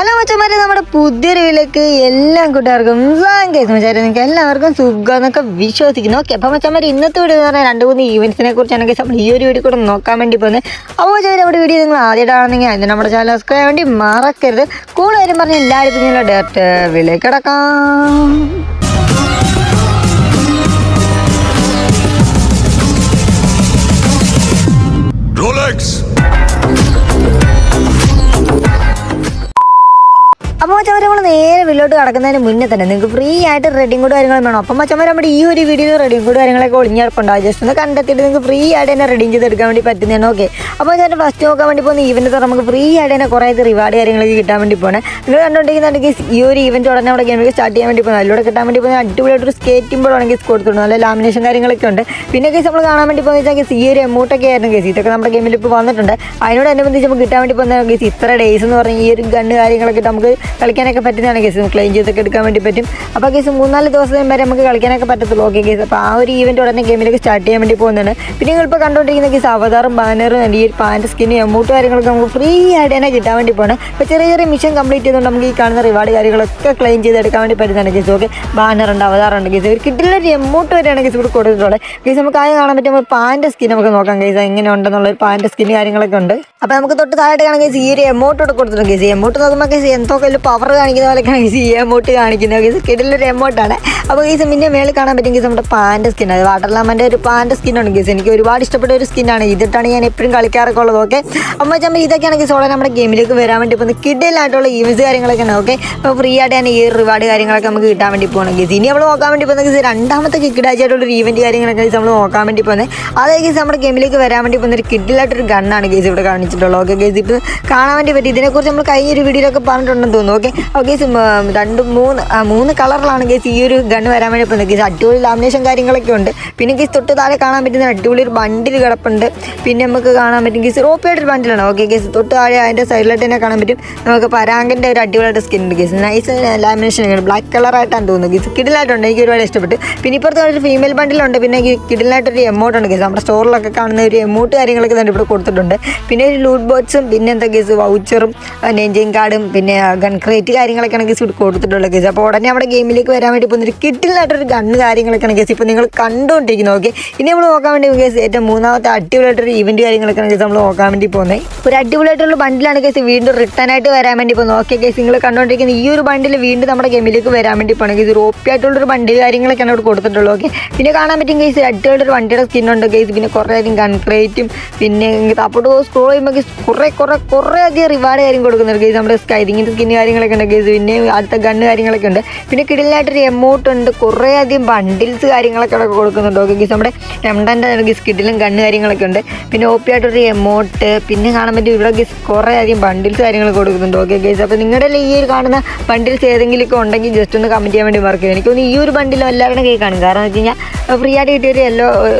Hello മച്ചന്മാരെ, നമ്മുടെ പുതിയൊരു വീട്ടിലേക്ക് എല്ലാ കൂട്ടുകാർക്കും മച്ചാരെ നിങ്ങൾക്ക് എല്ലാവർക്കും സുഖം എന്നൊക്കെ വിശ്വസിക്കുന്നു. ഓക്കെ, അപ്പം മച്ചന്മാർ ഇന്നത്തെ വീഡിയോ എന്ന് പറഞ്ഞാൽ 2-3 ഈവൻസിനെ കുറിച്ചാണ് നമ്മൾ ഈ ഒരു വീഡിയോ കൂടെ നോക്കാൻ വേണ്ടി പോകുന്നത്. അപ്പോൾ നമ്മുടെ വീഡിയോ നിങ്ങൾ ആദ്യമായിട്ടാണെങ്കിൽ അതിന് നമ്മുടെ ചാനൽ സബ്സ്ക്രൈബ് വേണ്ടി മറക്കരുത്. കൂടെ വരും പറഞ്ഞ് എല്ലാവരും പിന്നെയുള്ള ഡയറക്റ്റ് വീട്ടിലേക്ക് കിടക്കാം. അപ്പോൾ മച്ചന്മാർ നമ്മൾ നേരെ വീട്ടിലോട്ട് കിടക്കുന്നതിന് മുന്നേ തന്നെ നിങ്ങൾക്ക് ഫ്രീ ആയിട്ട് റെഡിയും കൂടെ കാര്യങ്ങളും വേണം. അപ്പം മച്ചന്മാർ നമ്മുടെ ഈ ഒരു വീഡിയോ റെഡിയും കൂടെ കാര്യങ്ങളൊക്കെ ഒളിഞ്ഞിറപ്പുണ്ടാവും. ജസ്റ്റ് ഒന്ന് കണ്ടെത്തിയിട്ട് നിങ്ങൾക്ക് ഫ്രീ ആയിട്ട് തന്നെ റെഡിയും ചെയ്തെടുക്കാൻ വേണ്ടി പറ്റുന്നതാണ്. ഓക്കെ, അപ്പോൾ ഞാൻ ഫസ്റ്റ് നോക്കാൻ വേണ്ടി പോകുന്ന ഈവൻറ്റ് നമുക്ക് ഫ്രീ ആയിട്ട് തന്നെ കുറേ റിവാർഡ് കാര്യങ്ങളൊക്കെ കിട്ടാൻ വേണ്ടി പോകണം. നിങ്ങൾ കണ്ടുകൊണ്ടിരിക്കുന്നുണ്ടെങ്കിൽ ഈ ഒരു ഈവൻറ്റ് ഉടനെ നമ്മുടെ ഗെയിമിലേക്ക് സ്റ്റാർട്ട് ചെയ്യാൻ വേണ്ടി പോകുന്നത്. അതിലൂടെ കിട്ടാൻ വേണ്ടി പോകുന്ന അടിപൊളിയായിട്ടൊരു സ്കേറ്റിംഗ് ബോർഡ് ആണെങ്കിൽ കൊടുത്തിട്ടുണ്ട്. നല്ല ലാമിനേഷൻ കാര്യങ്ങളൊക്കെ ഉണ്ട്. പിന്നെ കേസ് നമ്മൾ കാണാൻ വേണ്ടി പോകുന്ന വെച്ചാൽ ഈ ഒരു എമൗണ്ടൊക്കെ ആയിരുന്നു കേസ്. ഇതൊക്കെ നമ്മുടെ ഗെയിമിൽ ഇപ്പോൾ വന്നിട്ടുണ്ട്. അതിനോടനുബന്ധിച്ച് നമുക്ക് കിട്ടാൻ വേണ്ടി പോകുന്ന കേസ് ഇത്ര ഡേയ്സ് എന്ന് പറഞ്ഞാൽ ഈ ഒരു ഗണ്ണ് കാര്യങ്ങളൊക്കെ നമുക്ക് കളിക്കാനൊക്കെ പറ്റുന്നതാണ് കേസ്. ക്ലെയിം ചെയ്തൊക്കെ എടുക്കാൻ വേണ്ടി പറ്റും. അപ്പോൾ കേസ് 3-4 ദിവസം വരെ നമുക്ക് കളിക്കാനൊക്കെ പറ്റത്തുള്ളൂ. ഓക്കെ കേസ്, അപ്പോൾ ആ ഒരു ഈവൻറ്റ് ഉടനെ ഗെയിമിലേക്ക് സ്റ്റാർട്ട് ചെയ്യാൻ വേണ്ടി പോകുന്നതാണ്. പിന്നെ നിങ്ങളിപ്പോൾ കണ്ടുകൊണ്ടിരിക്കുന്ന കേസ് അവതാറും ബാനറും ഈ ഒരു പാൻറ്റ് സ്കിന്നും എമൗണ്ട് കാര്യങ്ങളൊക്കെ നമുക്ക് ഫ്രീ ആയിട്ട് തന്നെ കിട്ടാൻ വേണ്ടി പോകണം. അപ്പോൾ ചെറിയ ചെറിയ മിഷൻ കംപ്ലീറ്റ് ചെയ്തുകൊണ്ട് നമുക്ക് ഈ കാണുന്ന റിവാർഡ് കാര്യങ്ങളൊക്കെ ക്ലെയിം ചെയ്തെടുക്കാൻ വേണ്ടി പറ്റുന്നതാണ് കേസ്. ഓക്കെ, ബാനറുണ്ട്, അവതാറുണ്ട് കേസ്. ഒരു കിട്ടില്ലൊരു എമൗണ്ട് വരെയാണ് കേസ് ഇവിടെ കൊടുത്തിട്ടുള്ളത്. കേസ് നമുക്ക് ആദ്യം കാണാൻ പറ്റും പാൻറ്റ് സ്കിൻ നമുക്ക് നോക്കാം കേസ് എങ്ങനെ ഉണ്ടെന്നുള്ളൊരു പാൻറ്റ് സ്കിൻ കാര്യങ്ങളൊക്കെ ഉണ്ട്. അപ്പോൾ നമുക്ക് തൊട്ട് താഴെ കാണാൻ കേസ് ഈ ഒരു എമൗണ്ട് ഇവിടെ കൊടുത്തിട്ടുണ്ട് കേസ്. എമൗണ്ട് നോക്കുമ്പോൾ കേസ് എന്തോ കയ്യിൽ പവർ കാണിക്കുന്ന പോലെയൊക്കെയാണ് കേസ് ഈ എമൗണ്ട് കാണിക്കുന്നത് കേസ്. കിടിലൊരു എമൗണ്ടാണ്. അപ്പോൾ കേസ് പിന്നെ മേളിൽ കാണാൻ പറ്റും കേസ് നമ്മുടെ പാൻറ്റ് സ്കിൻ. അത് വാട്ടർലാമൻ്റെ ഒരു പാൻറ്റ് സ്കിന്നാണ് കേസ്. എനിക്ക് ഒരുപാട് ഇഷ്ടപ്പെട്ട ഒരു സ്കിന്നാണ്. ഇതിട്ടാണ് ഞാൻ എപ്പോഴും കളിക്കാറൊക്കെ ഉള്ളത്. ഓക്കെ, അപ്പോൾ വെച്ചാൽ ഇതൊക്കെയാണ് കേസ് ഉടനെ നമ്മുടെ ഗെയിമിലേക്ക് വരാൻ വേണ്ടി പോകുന്നത്. കിടിലായിട്ടുള്ള ഈവൻസ് കാര്യങ്ങളൊക്കെ ഉണ്ട്. ഓക്കെ, അപ്പോൾ ഫ്രീ ആയിട്ട് തന്നെ ഈ റിവാർഡ് കാര്യങ്ങളൊക്കെ നമുക്ക് കിട്ടാൻ വേണ്ടി പോകണം കേസ്. ഇനി നമ്മൾ നോക്കാൻ വേണ്ടി പോകുന്ന കേസ് രണ്ടാമത്തെ കിക്കിടാച്ചായിട്ടുള്ളൊരു ഈവൻറ്റ് കാര്യങ്ങളൊക്കെ കേസ് നമ്മൾ നോക്കാൻ വേണ്ടി പോകുന്നത്. അതായത് കേസ് നമ്മുടെ ഗെയിമിലേക്ക് വരാൻ വേണ്ടി പോകുന്ന ഒരു കിടിലായിട്ടൊരു ഗണ്ണാണ് കേസ് ഇവിടെ കാണിച്ചിട്ടുള്ളത്. ഓക്കെ കേസ്, ഇപ്പോൾ കാണാൻ വേണ്ടി പറ്റും. ഇതിനെക്കുറിച്ച് നമ്മൾ കഴിഞ്ഞൊരു വീഡിയോയിലൊക്കെ പറഞ്ഞിട്ടുണ്ടെന്ന് തോന്നുന്നു. ഓക്കെ, അപ്പോൾ കേസ് 3 കളറിലാണ് കേസ് ഈ ഒരു ഗണ്ണ് വരാൻ വേണ്ടി പോകുന്നത് കേസ്. അടിപൊളി ലാമിനേഷൻ കാര്യങ്ങളൊക്കെ ഉണ്ട്. പിന്നെ കേസ് തൊട്ട് താഴെ കാണാൻ പറ്റുന്ന അടിപൊളി ഒരു ബണ്ടിൽ കിടപ്പുണ്ട്. പിന്നെ നമുക്ക് കാണാൻ പറ്റും കേസ് റോപ്പിയായിട്ടൊരു ബണ്ടിലാണ്. ഓക്കെ കേസ്, തൊട്ട് താഴെ അതിൻ്റെ സൈഡിലായിട്ട് തന്നെ കാണാൻ പറ്റും നമുക്ക് പരാങ്കിൻ്റെ ഒരു അടിപൊളിയായിട്ട് സ്കിൻ ഉണ്ട് കേസ്. നൈസ് ലാമിനേഷൻ ആണ്, ബ്ലാക്ക് കളറായിട്ടാണ് തോന്നുന്നത് കേസ്. കിടിലായിട്ടുണ്ട്, എനിക്ക് ഒരുപാട് ഇഷ്ടപ്പെട്ടു. പിന്നെ ഇപ്പുറത്തെ ഒരു ഫീമെയിൽ ബണ്ടിലുണ്ട്. പിന്നെ കിടിലായിട്ടൊരു എമൗണ്ട് ഉണ്ട് കേസ്. നമ്മുടെ സ്റ്റോറിലൊക്കെ കാണുന്ന ഒരു എമൗണ്ട് കാര്യങ്ങളൊക്കെ തന്നെ ഇവിടെ കൊടുത്തിട്ടുണ്ട്. പിന്നെ ഒരു ലൂട്ട് ബോക്സും പിന്നെ എന്താ കേസ് വൗച്ചറും നെഞ്ചിങ് കാർഡും പിന്നെ ഗൺ ക്രേറ്റ് കാര്യങ്ങളൊക്കെയാണ് കേസ് ഇവിടെ കൊടുത്തിട്ടുള്ളത് കേസ്. അപ്പോൾ ഉടനെ നമ്മുടെ ഗെയിമിലേക്ക് വരാൻ വേണ്ടി പോകുന്നൊരു കിടിലായിട്ടൊരു ഗണ്ണ് കാര്യങ്ങളൊക്കെയാണ് കേസ് ഇപ്പോൾ നിങ്ങൾ കണ്ടുകൊണ്ടിരിക്കുന്നത്. ഓക്കെ, ഇനി നമ്മൾ നോക്കാൻ വേണ്ടി കേസ് ഏറ്റവും മൂന്നാമത്തെ അടിപൊളിയായിട്ടൊരു ഇവൻറ്റ് കാര്യങ്ങളൊക്കെയാണ് കേസ് നമ്മൾ നോക്കാൻ വേണ്ടി പോകുന്നത്. ഒരു അടിപൊളിയായിട്ടുള്ള ബണ്ടിലാണ് കേസ് വീണ്ടും റിട്ടേൺ ആയിട്ട് വരാൻ വേണ്ടി പോകുന്നത്. ഓക്കെ കേസ്, നിങ്ങൾ കണ്ടുകൊണ്ടിരിക്കുന്ന ഈ ഒരു ബണ്ടിൽ വീണ്ടും നമ്മുടെ ഗെയിമിലേക്ക് വരാൻ വേണ്ടി പോകണം കേസ്. റോപ്പിയായിട്ടുള്ളൊരു ബണ്ടിൽ കാര്യങ്ങളൊക്കെയാണ് ഇവിടെ കൊടുത്തിട്ടുള്ളത്. ഓക്കെ, പിന്നെ കാണാൻ പറ്റും കേസ് അടിപൊളിയൊരു വണ്ടിയുടെ സ്കിന്നുണ്ട് കേസ്. പിന്നെ കുറേ അധികം ഗൺ ക്രേറ്റും പിന്നെ അപ്പോൾ സ്ക്രോൾ ചെയ്യുമ്പോൾ കേസ് കുറേ അധികം റിവാർഡ് കാര്യം കൊടുക്കുന്നുണ്ട് കേസ്. നമ്മുടെ സ്കൈറിങ്ങിൻ്റെ സ്കിന്ന് കാര്യങ്ങളൊക്കെ ഉണ്ട് കേസ്. പിന്നെ അടുത്ത ഗണ്ണ് കാര്യങ്ങളൊക്കെ ഉണ്ട്. പിന്നെ കിടിലായിട്ടൊരു എമൗണ്ട് ഉണ്ട്. കുറേ അധികം ബണ്ടിൽസ് കാര്യങ്ങളൊക്കെ അവിടെ കൊടുക്കുന്നുണ്ട്. ഓക്കെ കേസ്, നമ്മുടെ രണ്ടാൻ്റെ കേസ് കിടിലും ഗണ്ണ് കാര്യങ്ങളൊക്കെ ഉണ്ട്. പിന്നെ ഓപ്പിയായിട്ടൊരു എമൗണ്ട് പിന്നെ കാണാൻ പറ്റും ഇവിടെ കേസ് കുറേ അധികം ബണ്ടിൽസ് കാര്യങ്ങൾ കൊടുക്കുന്നുണ്ട്. ഓക്കെ കേസ്, അപ്പോൾ നിങ്ങളുടെ ഈ ഒരു കാണുന്ന ബണ്ടിൽസ് ഏതെങ്കിലുമൊക്കെ ഉണ്ടെങ്കിൽ ജസ്റ്റ് ഒന്ന് കമൻറ്റ് ചെയ്യാൻ വേണ്ടി മറക്കുക. എനിക്കൊന്ന് ഈ ഒരു ബണ്ടിലും എല്ലാവരുടെ കൈ കാണും. കാരണം എന്ന് വെച്ച് കഴിഞ്ഞാൽ ഫ്രീ ആയിട്ട് കിട്ടിയൊരു യെല്ലോ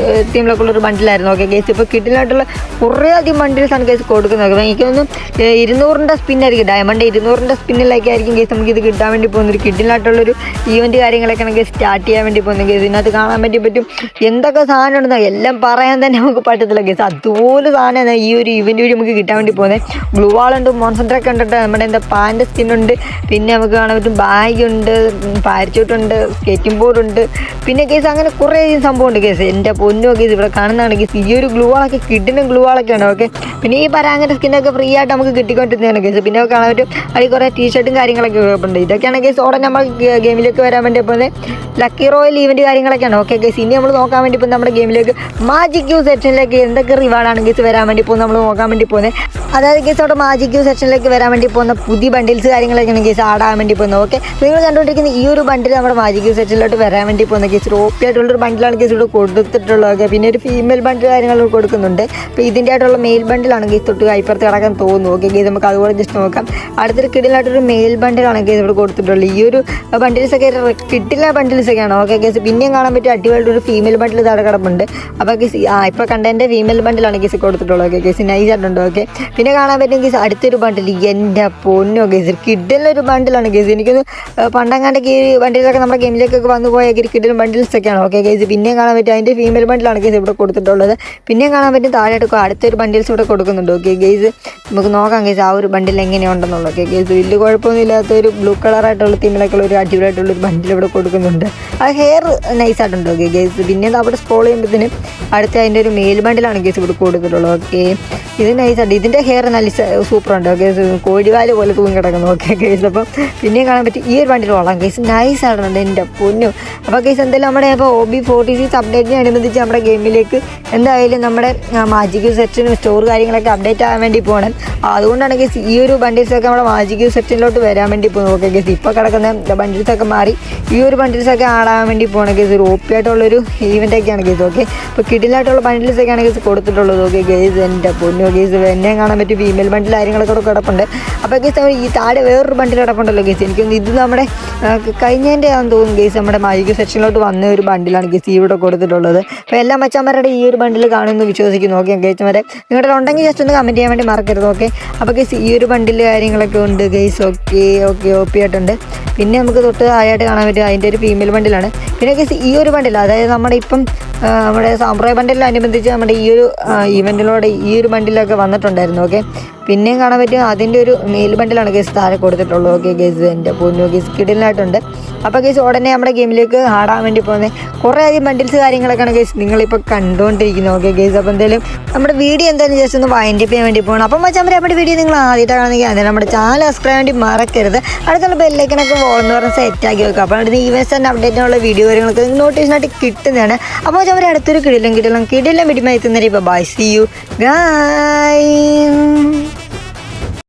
തീമിലൊക്കെ ഉള്ളൊരു ബണ്ടിലായിരുന്നു. ഓക്കെ കേസ്, ഇപ്പോൾ കിടിലായിട്ടുള്ള കുറേ അധികം ബണ്ടിൽസാണ് കേസ് കൊടുക്കുന്നത്. അപ്പോൾ എനിക്കൊന്നും 200ൻ്റെ സ്പിന്നായിരിക്കും, ഡയമണ്ട് 200ൻ്റെ സ്പിന്നിലേക്കായിരിക്കും കേസ് നമുക്ക് ഇത് കിട്ടാൻ വേണ്ടി പോകുന്നൊരു കിടിലായിട്ടുള്ളൊരു ഈവൻറ്റ് കാര്യങ്ങളൊക്കെയാണ് കേസ് സ്റ്റാർട്ട് ചെയ്യാൻ വേണ്ടി പോകുന്നത് കേസ്. ഇതിനകത്ത് കാണാൻ വേണ്ടി പറ്റും എന്തൊക്കെ സാധനം ഉണ്ടെന്നോ എല്ലാം പറയാൻ തന്നെ നമുക്ക് പറ്റത്തില്ല കേസ്. അതുപോലെ സാധനമാണ് ഈ ഒരു ഇവൻറ്റ് വഴി നമുക്ക് കിട്ടാൻ വേണ്ടി പോകുന്നത്. ഗ്ലൂ വാളുണ്ട്, മോൺസെൻട്രൊക്കെ ഉണ്ട്, നമ്മുടെ എന്താ പാൻറ്റ് സ്കിന്നുണ്ട്. പിന്നെ നമുക്ക് കാണാൻ പറ്റും ബാഗുണ്ട്, പാരച്യൂട്ടുണ്ട്, സ്കേറ്റിംഗ് ബോർഡുണ്ട്. പിന്നെ കേസ് അങ്ങനെ കുറേ സംഭവമുണ്ട് കേസ്. എൻ്റെ പൊന്നോ കേസ്, ഇവിടെ കാണുന്നതാണ് കേസ് ഈ ഒരു ഗ്ലൂ വാളൊക്കെ കിട്ടുന്ന ഗ്ലൂ വാളൊക്കെയാണ്. ഓക്കെ, പിന്നെ ഈ പരാങ്ങൻ്റെ സ്കിന്നൊക്കെ ഫ്രീ ആയിട്ട് നമുക്ക് കിട്ടിക്കൊണ്ടിരുന്നതാണ് കേസ്. പിന്നെ കാണാൻ പറ്റും അതിൽ കുറേ ടീഷർട്ടും കാര്യങ്ങളൊക്കെ ഉണ്ട്. ഇതൊക്കെയാണ് കേസ് ഉടനെ നമ്മൾ ഗെയിമിലേക്ക് വരാൻ വേണ്ടി പോകുന്നത് ലക്കി റോയൽ ഈവൻറ്റ് കാര്യങ്ങളൊക്കെയാണ്. ഓക്കെ കേസ്, ഇനി നമ്മൾ നോക്കാൻ വേണ്ടി പോകുന്നത് നമ്മുടെ ഗെയിമിലേക്ക് മാജിക് ക്യൂ സെക്ഷനിലേക്ക് എന്തൊക്കെ റിവാർഡാണ് കേസ് വരാൻ വേണ്ടി പോകുന്നത് നമ്മൾ നോക്കാൻ വേണ്ടി പോകുന്നത്. അതായത് കേസ് അവിടെ മാജിക് ക്യൂ സെക്ഷനിലേക്ക് വരാൻ വേണ്ടി പോകുന്ന പുതിയ ബണ്ടിൽസ് കാര്യങ്ങളൊക്കെയാണ് കേസ് ആടാൻ വേണ്ടി പോകുന്നത്. ഓക്കെ, നിങ്ങൾ കണ്ടുകൊണ്ടിരിക്കുന്ന ഈ ഒരു ബണ്ടിൽ നമ്മുടെ മാജിക് ക്യൂ സെക്ഷനിലോട്ട് വരാൻ വേണ്ടി പോകുന്ന കേസ് റോപ്പിയായിട്ടുള്ളൊരു ബണ്ടിലാണ് കേസ് ഇവിടെ കൊടുത്തിട്ടുള്ളത്. ഓക്കെ, പിന്നെ ഒരു ഫീമെയിൽ ബണ്ടിൽ കാര്യങ്ങൾ കൊടുക്കുന്നുണ്ട്. അപ്പോൾ ഇതിൻ്റെ ആയിട്ടുള്ള മെയിൽ ബണ്ടിലാണ് കേസ് തൊട്ട് ഇപ്പുറത്ത് കിടക്കാൻ തോന്നുന്നു. ഓക്കെ കേസ്, നമുക്ക് അതുപോലെ ജസ്റ്റ് നോക്കാം. അടുത്തൊരു കിടിലായിട്ടൊരു മെയിൽ ബണ്ടിലാണ് കേസ് ഇവിടെ കൊടുത്തിട്ടുള്ളത്. ഈ ഒരു ബണ്ടിൽസൊക്കെ കിട്ടില്ല ബണ്ടിൽസൊക്കെയാണ്. ഓക്കെ കേസ്, പിന്നെയും കാണാൻ പറ്റും അടിപൊളിയായിട്ടൊരു ഫീമെയിൽ ബണ്ടിൽ താഴെ കിടപ്പുണ്ട്. അപ്പോൾ കേസ് ഇപ്പോൾ കണ്ടതിൻ്റെ ഫീമെയിൽ ബണ്ടിലാണ് കേസ് കൊടുത്തിട്ടുള്ളത്. ഓക്കെ കേസ്, നൈസായിട്ടുണ്ട്. ഓക്കെ, പിന്നെ കാണാൻ പറ്റും കേസ് അടുത്തൊരു ബണ്ടിൽ. എൻ്റെ പൊന്നോ കേസ്, കിഡിലൊരു ബണ്ടിലാണ് കേസ്. എനിക്കൊന്ന് പണ്ടങ്ങാണ്ടൊക്കെ ഈ ബണ്ടിലൊക്കെ നമ്മുടെ ഗെയിമിലേക്കൊക്കെ വന്നു പോയ കിഡിലും ബണ്ടിൽസൊക്കെയാണ്. ഓക്കെ കേസ്, പിന്നെയും കാണാൻ പറ്റും അതിൻ്റെ ഫീമെയിൽ ബണ്ടിലാണ് കേസ് ഇവിടെ കൊടുത്തിട്ടുള്ളത്. പിന്നെയും കാണാൻ പറ്റും താഴെ അടുത്തൊരു ബണ്ടിൽസ് ഇവിടെ കൊടുക്കുന്നുണ്ട്. ഓക്കെ കേസ്, നമുക്ക് നോക്കാം കേസ് ആ ഒരു ബണ്ടിൽ എങ്ങനെയുണ്ടെന്നുള്ളത്. ഓക്കെ കേസ്, വലിയ കുഴപ്പമൊന്നും ഇല്ലാത്ത ഒരു ബ്ലൂ കളറായിട്ടുള്ള തീമിലൊക്കെ ഒരു അടിപൊളിയായിട്ടുള്ള ഒരു ബണ്ടിൽ ഇവിടെ കൊടുക്കുന്നുണ്ട്. ആ ഹെയർ നൈസായിട്ടുണ്ട്. ഓക്കെ ഗേസ്, പിന്നെ അവിടെ സ്ക്രോൾ ചെയ്യുമ്പോഴത്തേനും അടുത്ത അതിൻ്റെ ഒരു മെയിൽ ബണ്ടിലാണ് ഗേസ് ഇവിടെ കൊടുത്തിട്ടുള്ളത്. ഓക്കെ, ഇത് നൈസായിട്ട് ഇതിൻ്റെ ഹെയർ നല്ല സൂപ്പറുണ്ട്. ഓക്കെ, കോഴിവാല് പോലെ തൂങ്ങി കിടക്കുന്നു. ഓക്കെ ഗേസ്, അപ്പം പിന്നെയും കാണാൻ പറ്റും ഈ ഒരു ബണ്ടിൽ കൊള്ളാം ഗേസ്, നൈസായിട്ടുണ്ട് എൻ്റെ പൊന്നു. അപ്പോൾ ഗേസ് എന്തായാലും നമ്മുടെ ഇപ്പോൾ OB46 അപ്ഡേറ്റിനെ അനുബന്ധിച്ച് നമ്മുടെ ഗെയിമിലേക്ക് എന്തായാലും നമ്മുടെ മാജിക് സെക്ഷനും സ്റ്റോർ കാര്യങ്ങളൊക്കെ അപ്ഡേറ്റ് ആകാൻ വേണ്ടി പോകണം. അതുകൊണ്ടാണ് ഗേസ് ഈ ഒരു ബണ്ടിൽസൊക്കെ നമ്മുടെ മാജിക് സെക്ഷനിലോട്ട് വരാൻ വേണ്ടി പോകുന്നത്. ഓക്കെ ഗേസ്, ഇപ്പോൾ കിടക്കുന്ന ബണ്ടിൽസൊക്കെ മാറി ഈ ഒരു ബണ്ടിൽസൊക്കെ ആടാൻ വേണ്ടി പോകണം ഗേസ്. ഒരു OP ആയിട്ടുള്ളൊരു ഈവൻ്റൊക്കെയാണ് ഗേസ്. ഓക്കെ, ഇപ്പോൾ കിഡിലായിട്ടുള്ള ബണ്ടിൽസൊക്കെയാണ് ഗേസ് കൊടുത്തിട്ടുള്ളത്. ഓക്കെ ഗേസ്, എൻ്റെ പൊന്നു ഗേസ്, എന്നെ കാണാൻ പറ്റും ഫീമെയിൽ ബണ്ടിൽ കാര്യങ്ങളൊക്കെ കൂടെ കിടപ്പുണ്ട്. അപ്പോൾ ഗേസ് ഈ താഴെ വേറൊരു ബണ്ടിൽ കിടപ്പുണ്ടല്ലോ ഗേസ്, എനിക്കൊന്ന് ഇത് നമ്മുടെ കഴിഞ്ഞതിൻ്റെ ആണെന്ന് തോന്നുന്നു ഗേസ്, നമ്മുടെ മാജിക് സെക്ഷനിലോട്ട് വന്ന ഒരു ബണ്ടിലാണ് ഗേസ് ഇവിടെ കൊടുത്തിട്ടുള്ളത്. അപ്പോൾ എല്ലാ മച്ചാന്മാരുടെ ഈ ഒരു ബണ്ടിൽ കാണുമെന്ന് വിശ്വസിക്കുന്നു. ഓക്കെ ഗേസ്മാരെ, നിങ്ങളുടെ ഉണ്ടെങ്കിൽ ജസ്റ്റ് ഒന്ന് കമൻറ്റ് ചെയ്യാൻ വേണ്ടി മറക്കരുത്. ഓക്കെ, അപ്പോൾ ഗേസ് ഈ ഒരു ബണ്ടിൽ കാര്യങ്ങളൊക്കെ ഉണ്ട് ഗേസ്. ഓക്കെ ഓക്കെ, OP ആയിട്ടുണ്ട്. പിന്നെ നമുക്ക് തൊട്ട് താഴെയായിട്ട് കാണാൻ പറ്റും അതിൻ്റെ ഒരു ഫീമെയിൽ ബണ്ടിലാണ്. പിന്നെ ഗേസ് ഈ ഒരു ബണ്ടിൽ, അതായത് നമ്മുടെ ഇപ്പം നമ്മുടെ സാമ്പ്രായ ബണ്ടിലനുബന്ധിച്ച് നമ്മുടെ ഈ ഒരു ഇവൻറ്റിലൂടെ ഈ ഒരു ബണ്ടിലൊക്കെ വന്നിട്ടുണ്ടായിരുന്നു. ഓക്കെ, പിന്നെയും കാണാൻ പറ്റും അതിൻ്റെ ഒരു മെയിൽ ബണ്ടിലാണ് ഗേസ് താഴെ കൊടുത്തിട്ടുള്ളത്. ഓക്കെ ഗേസ്, എൻ്റെ പൊന്നു ഗേസ് കിഡിലായിട്ടുണ്ട്. അപ്പോൾ ഗേസ് ഉടനെ നമ്മുടെ ഗെയിമിലേക്ക് ആടാൻ വേണ്ടി പോകുന്നത് കുറേ അധികം ബണ്ടിൽസ് കാര്യങ്ങളൊക്കെയാണ് ഗേസ് നിങ്ങളിപ്പോൾ കണ്ടുകൊണ്ടിരിക്കുന്നത്. ഓക്കെ ഗേസ്, അപ്പോൾ എന്തായാലും നമ്മുടെ വീഡിയോ എന്തായാലും ജസ്റ്റ് ഒന്ന് വൈൻഡ് അപ്പ് ചെയ്യാൻ വേണ്ടി പോകണം. അപ്പോൾ മച്ചാൻ നമ്മുടെ വീഡിയോ നിങ്ങൾ ആദ്യമായിട്ട് കാണുന്നെങ്കിൽ അതായത് നമ്മുടെ ചാനൽ സബ്സ്ക്രൈബ് വേണ്ടി മറക്കരുത്. അടുത്തുള്ള ബെല്ലൈക്കനൊക്കെ എന്ന് പറഞ്ഞാൽ സെറ്റാക്കി വെക്കുക. അപ്പോൾ അടുത്ത് ഈവൻസ് അപ്ഡേറ്റിനുള്ള വീഡിയോ കാര്യങ്ങളൊക്കെ നോട്ടിഫിക്കേഷനായിട്ട് കിട്ടുന്നതാണ്. അപ്പോൾ അവർ അടുത്തൊരു കിടിലും വീഡിയോ എത്തുന്നവരെ ബൈ, സീ യു ഗൈസ്.